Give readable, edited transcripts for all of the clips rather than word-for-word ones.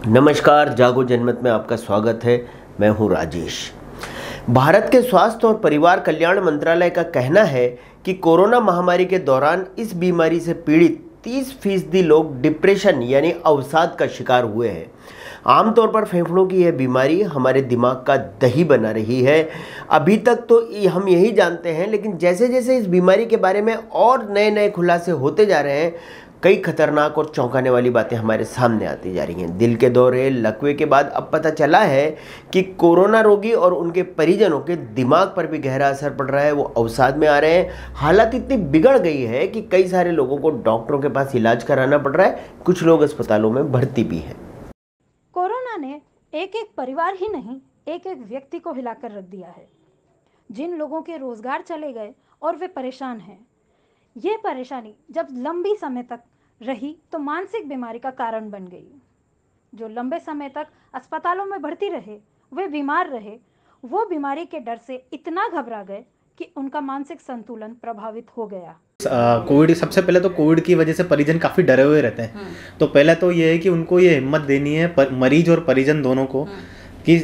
नमस्कार, जागो जनमत में आपका स्वागत है। मैं हूं राजेश। भारत के स्वास्थ्य और परिवार कल्याण मंत्रालय का कहना है कि कोरोना महामारी के दौरान इस बीमारी से पीड़ित 30% लोग डिप्रेशन यानी अवसाद का शिकार हुए हैं। आमतौर पर फेफड़ों की यह बीमारी हमारे दिमाग का दही बना रही है। अभी तक तो हम यही जानते हैं, लेकिन जैसे जैसे इस बीमारी के बारे में और नए नए खुलासे होते जा रहे हैं, कई खतरनाक और चौंकाने वाली बातें हमारे सामने आती जा रही हैं। दिल के दौरे, लकवे के बाद अब पता चला है कि कोरोना रोगी और उनके परिजनों के दिमाग पर भी गहरा असर पड़ रहा है। वो अवसाद में आ रहे हैं। हालत इतनी बिगड़ गई है कि कई सारे लोगों को डॉक्टरों के पास इलाज कराना पड़ रहा है। कुछ लोग अस्पतालों में भर्ती भी हैं। कोरोना ने एक एक परिवार ही नहीं, एक एक व्यक्ति को हिलाकर रख दिया है। जिन लोगों के रोजगार चले गए और वे परेशान हैं, ये परेशानी जब लंबी समय तक रही तो मानसिक बीमारी का कारण बन गई। जो लंबे समय तक अस्पतालों में भर्ती रहे, वे बीमार रहे, वो बीमारी के डर से इतना घबरा गए कि उनका मानसिक संतुलन प्रभावित हो गया। कोविड, सबसे पहले तो कोविड की वजह से परिजन काफ़ी डरे हुए रहते हैं। तो पहले तो ये है कि उनको ये हिम्मत देनी है मरीज और परिजन दोनों को कि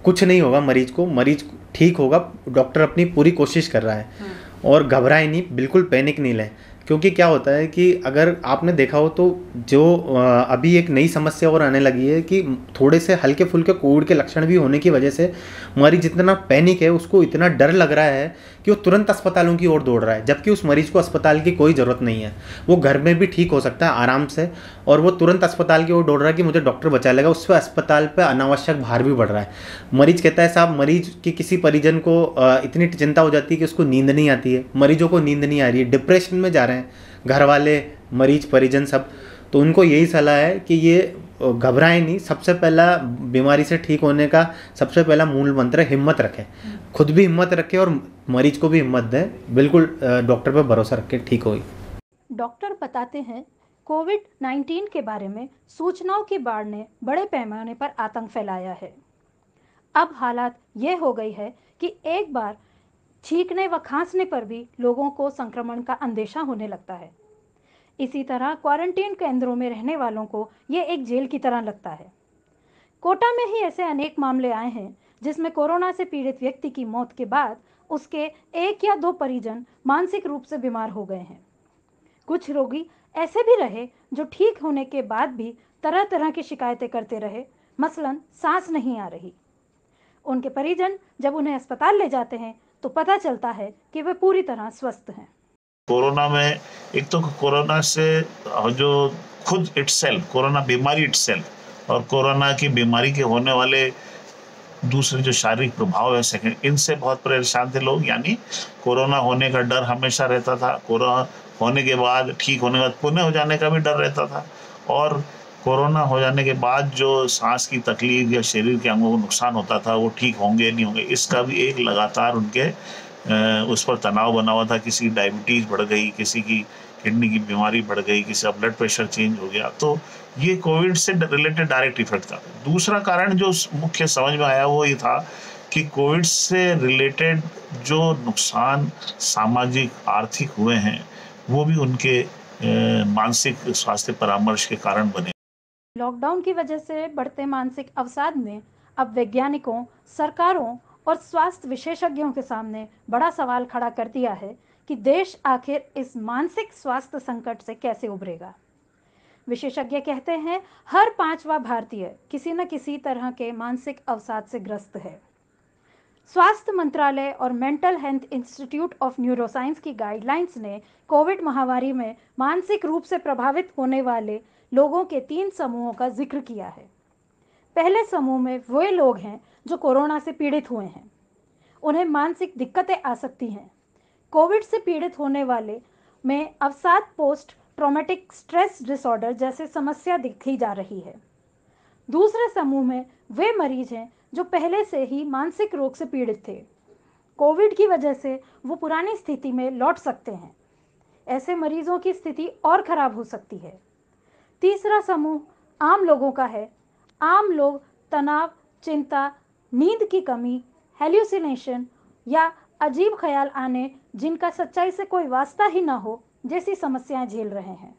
कुछ नहीं होगा, मरीज ठीक होगा। डॉक्टर अपनी पूरी कोशिश कर रहा है और घबराए नहीं, बिल्कुल पैनिक नहीं लें। क्योंकि क्या होता है कि अगर आपने देखा हो तो जो अभी एक नई समस्या और आने लगी है कि थोड़े से हल्के फुल्के कोविड के लक्षण भी होने की वजह से मरीज इतना पैनिक है, उसको इतना डर लग रहा है कि वो तुरंत अस्पतालों की ओर दौड़ रहा है, जबकि उस मरीज को अस्पताल की कोई ज़रूरत नहीं है। वो घर में भी ठीक हो सकता है आराम से, और वो तुरंत अस्पताल की ओर दौड़ रहा है कि मुझे डॉक्टर बचा लेगा। उस पर अस्पताल पर अनावश्यक भार भी बढ़ रहा है। मरीज कहता है साहब, मरीज की किसी परिजन को इतनी चिंता हो जाती है कि उसको नींद नहीं आती है, मरीजों को नींद नहीं आ रही है, डिप्रेशन में जा रहे हैं घर वाले, मरीज, परिजन सब। तो उनको यही सलाह है कि ये घबराएं नहीं। सबसे पहला बीमारी से ठीक होने का सबसे पहला मूल मंत्र है हिम्मत रखें। खुद भी हिम्मत रखें और मरीज को भी हिम्मत दें। बिल्कुल डॉक्टर पर भरोसा रख के ठीक होगी। डॉक्टर बताते हैं, कोविड-19 के बारे में सूचनाओं की बाढ़ ने बड़े पैमाने पर आतंक फैलाया है। अब हालात ये हो गई है कि एक बार छींकने व खांसने पर भी लोगों को संक्रमण का अंदेशा होने लगता है। इसी तरह क्वारंटीन केंद्रों में रहने वालों को ये एक जेल की तरह लगता है। कोटा में ही ऐसे अनेक मामले आए हैं जिसमें कोरोना से पीड़ित व्यक्ति की मौत के बाद उसके 1 या 2 परिजन मानसिक रूप से बीमार हो गए हैं। कुछ रोगी ऐसे भी रहे जो ठीक होने के बाद भी तरह तरह की शिकायतें करते रहे, मसलन सांस नहीं आ रही। उनके परिजन जब उन्हें अस्पताल ले जाते हैं तो पता चलता है कि वे पूरी तरह स्वस्थ हैं। कोरोना में एक तो कोरोना से जो खुद इटसेल्फ, कोरोना बीमारी इटसेल्फ और कोरोना की बीमारी के होने वाले दूसरे जो शारीरिक प्रभाव है सेकंड, इनसे बहुत परेशान थे लोग। यानी कोरोना होने का डर हमेशा रहता था, कोरोना होने के बाद ठीक होने के बाद पुनः हो जाने का भी डर रहता था, और कोरोना हो जाने के बाद जो सांस की तकलीफ या शरीर के अंगों को नुकसान होता था, वो ठीक होंगे नहीं होंगे, इसका भी एक लगातार उनके उस पर तनाव बना हुआ था। किसी की डायबिटीज़ बढ़ गई, किसी की किडनी की बीमारी बढ़ गई, किसी का ब्लड प्रेशर चेंज हो गया। तो ये कोविड से रिलेटेड डायरेक्ट इफेक्ट था। दूसरा कारण जो मुख्य समझ में आया वो ये था कि कोविड से रिलेटेड जो नुकसान सामाजिक आर्थिक हुए हैं, वो भी उनके मानसिक स्वास्थ्य परामर्श के कारण बने। लॉकडाउन की वजह से बढ़ते मानसिक अवसाद ने अब वैज्ञानिकों, सरकारों और स्वास्थ्य विशेषज्ञों के सामने बड़ा सवाल खड़ा कर दिया है कि देश आखिर इस मानसिक स्वास्थ्य संकट से कैसे उभरेगा। विशेषज्ञ कहते हैं, हर 5वां भारतीय किसी न किसी तरह के मानसिक अवसाद से ग्रस्त है। स्वास्थ्य मंत्रालय और mental health institute of neuroscience की गाइडलाइंस ने कोविड महामारी में मानसिक रूप से प्रभावित होने वाले लोगों के 3 समूहों का जिक्र किया है। पहले समूह में वे लोग हैं जो कोरोना से पीड़ित हुए हैं, उन्हें मानसिक दिक्कतें आ सकती हैं। कोविड से पीड़ित होने वाले में अवसाद, पोस्ट ट्रॉमेटिक स्ट्रेस डिसऑर्डर जैसे समस्या दिखी जा रही है। दूसरे समूह में वे मरीज हैं जो पहले से ही मानसिक रोग से पीड़ित थे। कोविड की वजह से वो पुरानी स्थिति में लौट सकते हैं। ऐसे मरीजों की स्थिति और खराब हो सकती है। तीसरा समूह आम लोगों का है। आम लोग तनाव, चिंता, नींद की कमी, हेल्यूसिनेशन या अजीब ख्याल आने, जिनका सच्चाई से कोई वास्ता ही ना हो, जैसी समस्याएं झेल रहे हैं।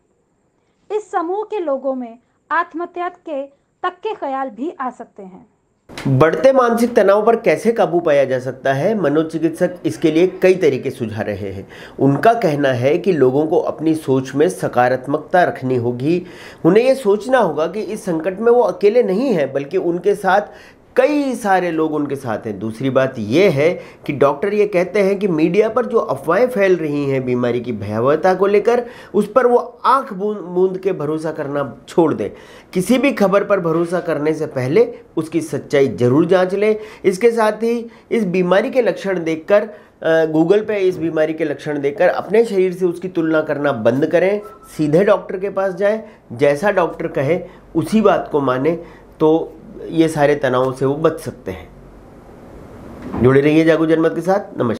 इस समूह के लोगों में आत्महत्या के तक के ख्याल भी आ सकते हैं। बढ़ते मानसिक तनाव पर कैसे काबू पाया जा सकता है? मनोचिकित्सक इसके लिए कई तरीके सुझा रहे हैं। उनका कहना है कि लोगों को अपनी सोच में सकारात्मकता रखनी होगी। उन्हें यह सोचना होगा कि इस संकट में वो अकेले नहीं हैं, बल्कि उनके साथ कई सारे लोग उनके साथ हैं। दूसरी बात यह है कि डॉक्टर ये कहते हैं कि मीडिया पर जो अफवाहें फैल रही हैं बीमारी की भयावहता को लेकर, उस पर वो आंख मूंद के भरोसा करना छोड़ दें। किसी भी खबर पर भरोसा करने से पहले उसकी सच्चाई जरूर जांच लें। इसके साथ ही इस बीमारी के लक्षण देखकर गूगल पे इस बीमारी के लक्षण देखकर अपने शरीर से उसकी तुलना करना बंद करें। सीधे डॉक्टर के पास जाएं, जैसा डॉक्टर कहे उसी बात को माने, तो ये सारे तनावों से वो बच सकते हैं। जुड़े रहिए जागो जनमत के साथ। नमस्कार।